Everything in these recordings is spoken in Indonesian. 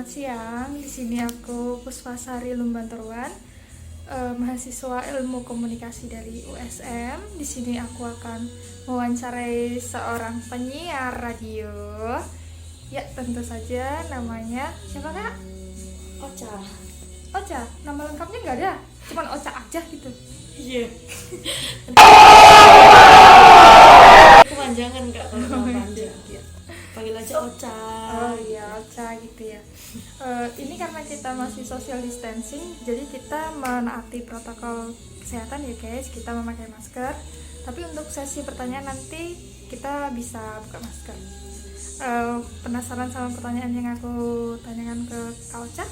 siang. Di sini aku Puspasari Lumbanturuan, mahasiswa Ilmu Komunikasi dari USM. Di sini aku akan mewawancarai seorang penyiar radio. Ya, tentu saja namanya siapa Kak? Ocha. Ocha. Nama lengkapnya nggak ada, cuman Ocha aja gitu. Iya. Kepanjangan Kak kalau nama panjang. Panggil aja Ocha. Oh iya, Ocha gitu ya. Ini karena kita masih social distancing, jadi kita menaati protokol kesehatan ya guys. Kita memakai masker. Tapi untuk sesi pertanyaan nanti kita bisa buka masker. Penasaran sama pertanyaan yang aku tanyakan ke Kak Ocha?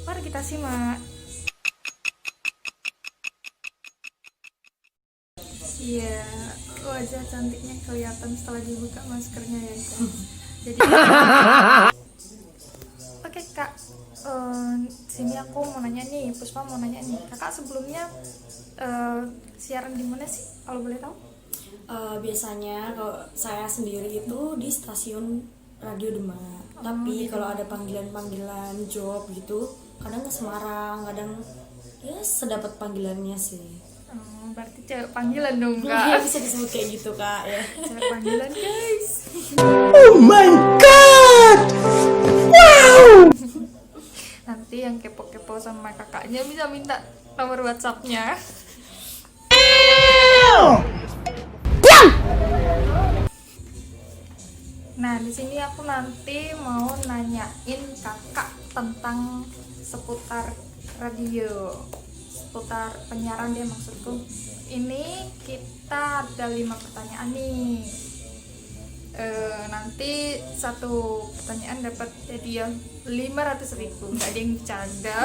Mari kita simak. Iya, wajah cantiknya kelihatan setelah dibuka maskernya ya guys. Jadi oke Kak, sini aku mau nanya nih, Puspa mau nanya nih, Kakak sebelumnya siaran di mana sih kalau boleh tahu? Biasanya kalau saya sendiri itu di stasiun Radio Demak. Tapi kalau ada panggilan-panggilan job gitu, kadang ke Semarang, kadang ya sedapat panggilannya sih. Berarti cewek panggilan dong Ya Kak. bisa disebut kayak gitu Kak ya. Cewek panggilan guys. Oh my god! Wow! Nanti yang kepo-kepo sama kakaknya bisa minta nomor WhatsApp-nya. Nah, di sini aku nanti mau nanyain kakak tentang seputar radio, seputar penyiaran dia maksudku. Ini kita ada 5 pertanyaan nih. Nanti satu pertanyaan dapat hadiah 500.000. Nggak ada yang bercanda.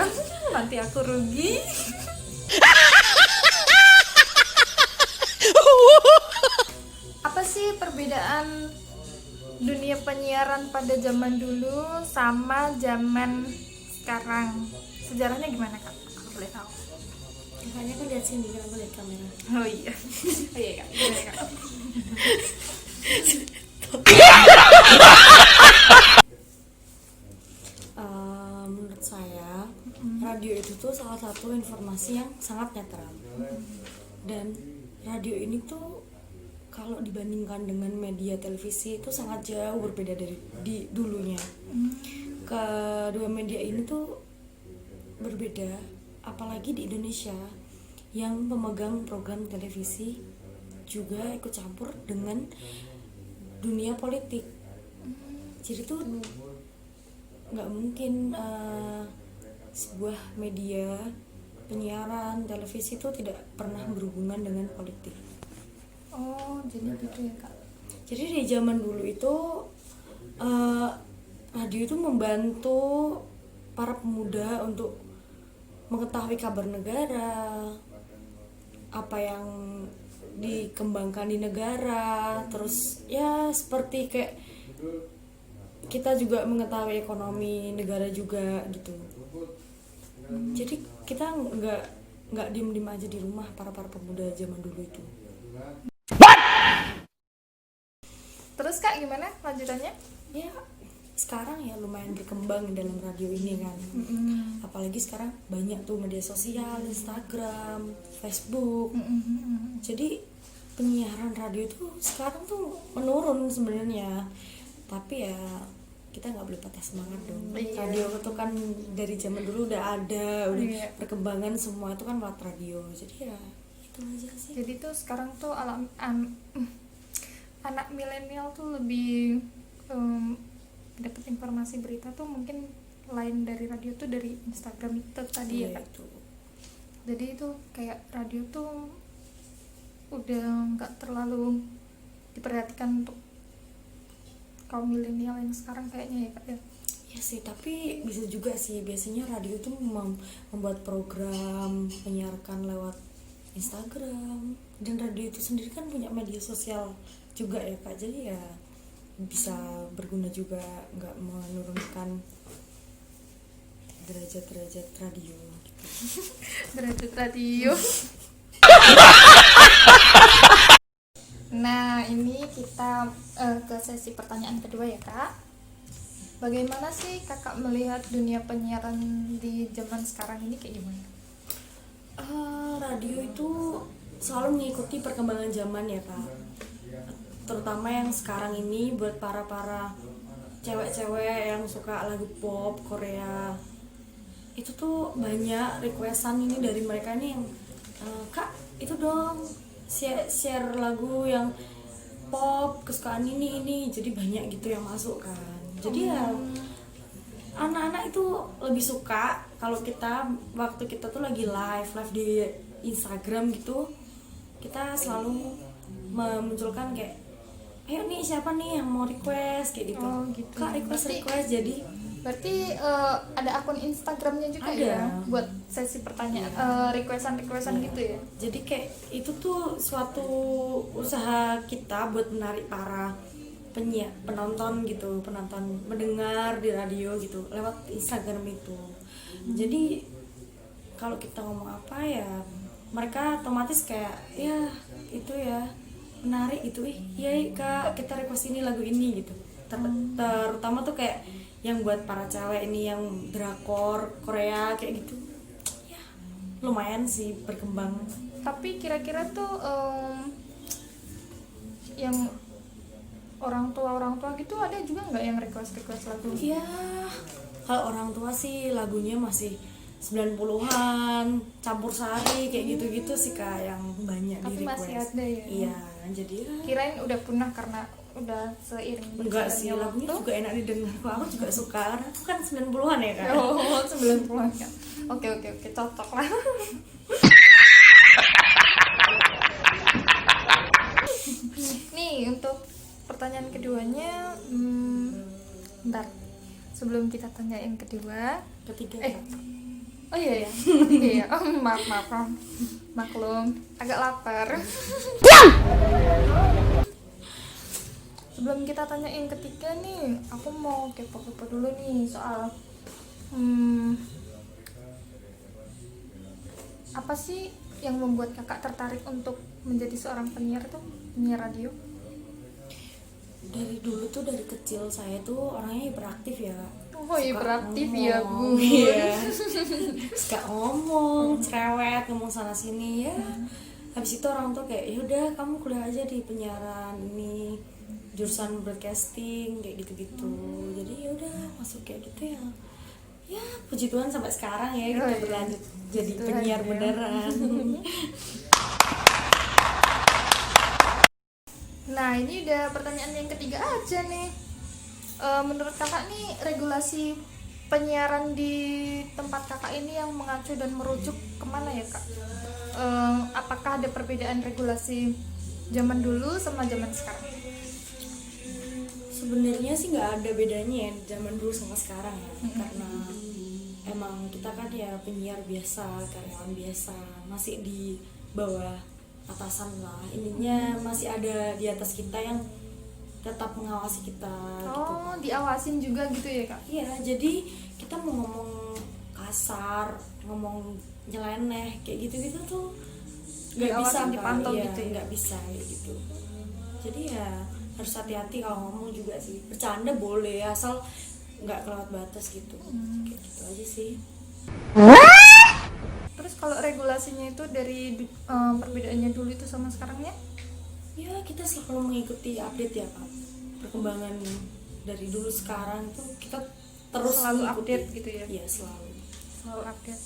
Nanti aku rugi. Apa sih perbedaan dunia penyiaran pada zaman dulu sama zaman sekarang? Sejarahnya gimana Kak? Aku boleh tahu. Makanya kan lihat sini kan, aku lihat kamera. Oh iya. Oh iya Kak. Gimana, Kak? Menurut saya radio itu tuh salah satu informasi yang sangat netral. Dan radio ini tuh kalau dibandingkan dengan media televisi itu sangat jauh berbeda dari di dulunya. Kedua media ini tuh berbeda, apalagi di Indonesia yang pemegang program televisi juga ikut campur dengan dunia politik. Jadi tuh nggak mungkin sebuah media penyiaran televisi itu tidak pernah berhubungan dengan politik. Oh, jadi gitu ya Kak. Jadi di zaman dulu itu radio itu membantu para pemuda untuk mengetahui kabar negara, apa yang dikembangkan di negara, terus ya seperti kayak kita juga mengetahui ekonomi negara juga gitu. Jadi kita nggak diem aja di rumah para pemuda zaman dulu itu. Terus Kak gimana lanjutannya? Ya sekarang ya lumayan berkembang dalam radio ini kan. Apalagi sekarang banyak tuh media sosial, Instagram, Facebook. Jadi penyiaran radio itu sekarang tuh menurun sebenarnya, tapi ya kita nggak boleh patah semangat dong. Radio itu kan dari zaman dulu udah ada, udah perkembangan semua itu kan lewat radio. Jadi ya itu aja sih. Jadi tuh sekarang tuh anak milenial tuh lebih dapat informasi berita tuh mungkin lain dari radio tuh dari Instagram itu tadi ya Kak. Itu. Jadi itu kayak radio tuh udah nggak terlalu diperhatikan untuk kaum milenial yang sekarang kayaknya ya Kak ya. Ya sih, tapi bisa juga sih biasanya radio tuh membuat program menyiarkan lewat Instagram, dan radio itu sendiri kan punya media sosial juga ya Kak, jadi ya bisa berguna juga, nggak menurunkan derajat radio gitu. Derajat radio. Nah ini kita ke sesi pertanyaan kedua ya Kak. Bagaimana sih kakak melihat dunia penyiaran di zaman sekarang ini kayak gimana? Radio itu selalu mengikuti perkembangan zaman ya kak, terutama yang sekarang ini buat para cewek-cewek yang suka lagu pop Korea, itu tuh banyak requestan ini dari mereka nih yang kak itu dong share lagu yang pop kesukaan ini, jadi banyak gitu yang masuk kan. Jadi ya anak-anak itu lebih suka kalau kita waktu kita tuh lagi live di Instagram gitu, kita selalu memunculkan kayak ayo nih siapa nih yang mau request kayak gitu. Oh, gitu. Kak request jadi Berarti ada akun Instagramnya juga ada ya buat sesi pertanyaan, requestan gitu ya. Jadi kayak itu tuh suatu usaha kita buat menarik para penonton mendengar di radio gitu lewat Instagram itu. Jadi kalau kita ngomong apa ya mereka otomatis kayak ya itu ya menarik gitu, iya kak kita request ini lagu ini gitu. Terutama tuh kayak yang buat para cewek ini yang drakor Korea kayak gitu ya lumayan sih berkembang. Tapi kira-kira tuh yang orang tua gitu ada juga nggak yang request lagu? Iya, kalau orang tua sih lagunya masih 90-an, campur sari kayak gitu-gitu sih kak yang banyak Tapi di request. masih ada ya? Iya, jadi ya Kirain udah punah karena udah seiring enggak sih, berjalannya lagunya waktu. juga enak didengar kok, aku juga suka karena aku kan 90-an ya kak. Oh, 90-an kan. Oke, cocok lah. Nih, untuk pertanyaan keduanya, bentar. Sebelum kita tanya yang kedua, Ketiga oh iya ya, ketiga ya. Oh, maaf. Maklum, agak lapar. Sebelum kita tanya yang ketiga nih, aku mau kepo-kepo dulu nih soal apa sih yang membuat kakak tertarik untuk menjadi seorang penyiar radio? dari dulu tuh dari kecil saya tuh orangnya hiperaktif ya kak. Oh, hiperaktif ya bu. Iya. Suka ngomong, cerewet, ngomong sana sini ya. Habis itu orang tuh kayak yaudah kamu kuliah aja di penyiaran ini jurusan broadcasting kayak gitu-gitu. Jadi yaudah masuk kayak gitu ya. Ya puji Tuhan sampai sekarang ya kita berlanjut jadi Tuhan, penyiar ya. beneran. Nah, ini udah pertanyaan yang ketiga aja nih. Menurut kakak nih regulasi penyiaran di tempat kakak ini yang mengacu dan merujuk kemana ya kak? Apakah ada perbedaan regulasi zaman dulu sama zaman sekarang? Sebenarnya sih nggak ada bedanya ya zaman dulu sama sekarang ya, karena emang kita kan ya penyiar biasa, karyawan biasa, masih di bawah atasan lah, ininya masih ada di atas kita yang tetap mengawasi kita gitu. Oh, diawasin juga gitu ya kak? Iya, jadi kita mau ngomong kasar, ngomong nyeleneh kayak gitu-gitu tuh nggak bisa Diawasin, Kak. dipantau Iya, gitu ya? nggak bisa kayak gitu. Jadi ya harus hati-hati kalau ngomong juga sih. Bercanda boleh asal nggak kelewat batas gitu. Kayak gitu aja sih. Terus kalau regulasinya itu dari perbedaannya dulu itu sama sekarangnya? Ya kita selalu mengikuti update ya Kak. Perkembangan dari dulu sekarang tuh kita terus Selalu mengikuti. update gitu ya? Iya selalu. Selalu update.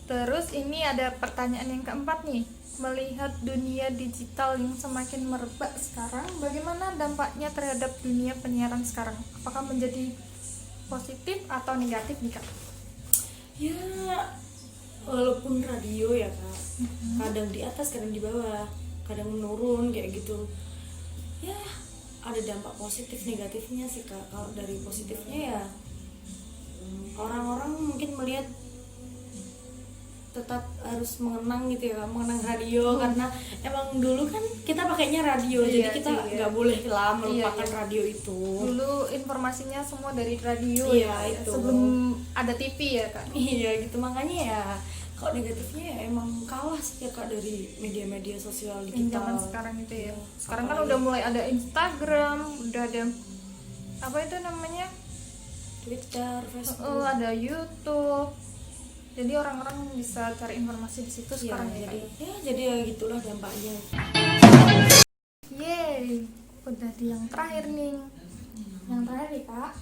Terus ini ada pertanyaan yang keempat nih. Melihat dunia digital yang semakin merebak sekarang, bagaimana dampaknya terhadap dunia penyiaran sekarang? Apakah menjadi positif atau negatif nih kak? Ya walaupun radio ya Kak, kadang di atas kadang di bawah, kadang menurun kayak gitu. Ya ada dampak positif negatifnya sih Kak. Kalau dari positifnya ya orang-orang mungkin melihat tetap harus mengenang gitu ya, mengenang radio karena emang dulu kan kita pakainya radio, Iya, jadi kita iya. nggak boleh lah melupakan Iya. radio itu. Dulu informasinya semua dari radio Iya, ya, itu. sebelum ada TV ya kak? Iya gitu, makanya ya kalau negatifnya ya emang kalah sih ya Kak dari media-media sosial Yang digital. zaman sekarang itu ya. Sekarang kan Apalagi- udah mulai ada Instagram, udah ada apa itu namanya, Twitter, Facebook. Ada YouTube. Jadi orang-orang bisa cari informasi di situ Iya, sekarang ya. jadi ya gitulah dampaknya. Yeay, udah di yang terakhir nih. Yang terakhir nih Kak,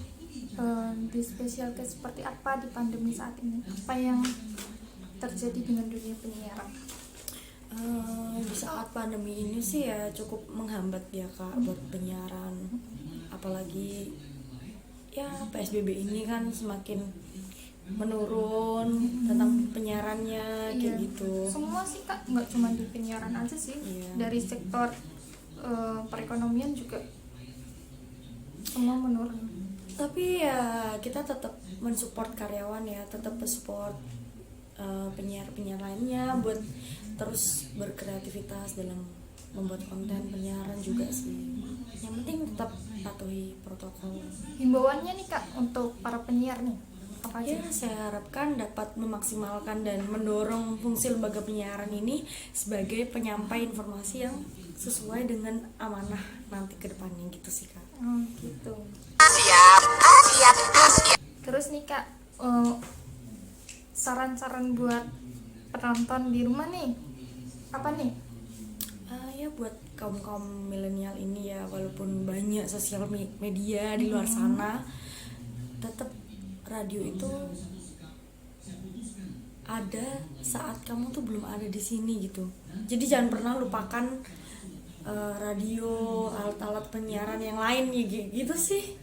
di special case seperti apa di pandemi saat ini? Apa yang terjadi dengan dunia penyiaran? Di saat pandemi ini sih ya cukup menghambat ya Kak buat penyiaran. Apalagi ya PSBB ini kan semakin menurun tentang penyiarannya kayak Iya. gitu. Semua sih Kak, nggak cuma di penyiaran aja sih. Iya. Dari sektor perekonomian juga semua menurun. Tapi ya kita tetap mensupport karyawan ya, tetap mensupport penyiar-penyiar lainnya buat terus berkreativitas dalam membuat konten penyiaran juga sih. Yang penting tetap patuhi protokol. Himbauannya nih Kak untuk para penyiar nih, apa aja? Ya, saya harapkan dapat memaksimalkan dan mendorong fungsi lembaga penyiaran ini sebagai penyampai informasi yang sesuai dengan amanah nanti ke depannya gitu sih Kak. Gitu. Terus nih Kak, saran-saran buat penonton di rumah nih, apa nih? Ya buat kaum milenial ini ya, walaupun banyak sosial media di luar sana, tetap radio itu ada saat kamu tuh belum ada di sini gitu. Jadi jangan pernah lupakan radio, alat-alat penyiaran yang lain ya gitu sih.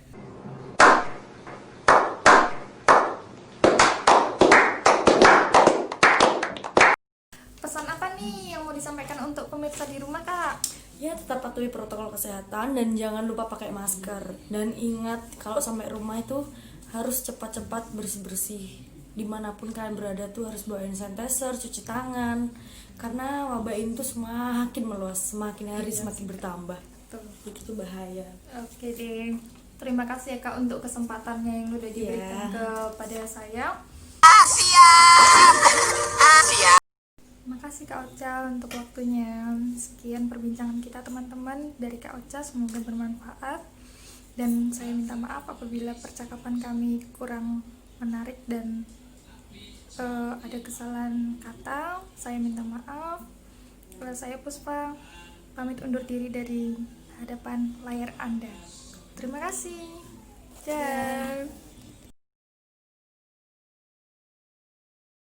Pesan apa nih yang mau disampaikan untuk pemirsa di rumah Kak? Ya tetap patuhi protokol kesehatan dan jangan lupa pakai masker. Dan ingat kalau sampai rumah itu harus cepat-cepat bersih-bersih. Dimanapun kalian berada tuh harus bawa hand sanitizer, cuci tangan. Karena wabah ini tuh semakin meluas, semakin hari semakin bertambah. Tuh. Jadi itu bahaya. Oke deh. Terima kasih ya Kak untuk kesempatannya yang udah diberikan kepada saya. Makasih Kak Ocha untuk waktunya. Sekian perbincangan kita teman-teman dari Kak Ocha, semoga bermanfaat. Dan saya minta maaf apabila percakapan kami kurang menarik dan ada kesalahan kata. Saya minta maaf. Saya Puspa, pamit undur diri dari hadapan layar Anda. Terima kasih. Dah.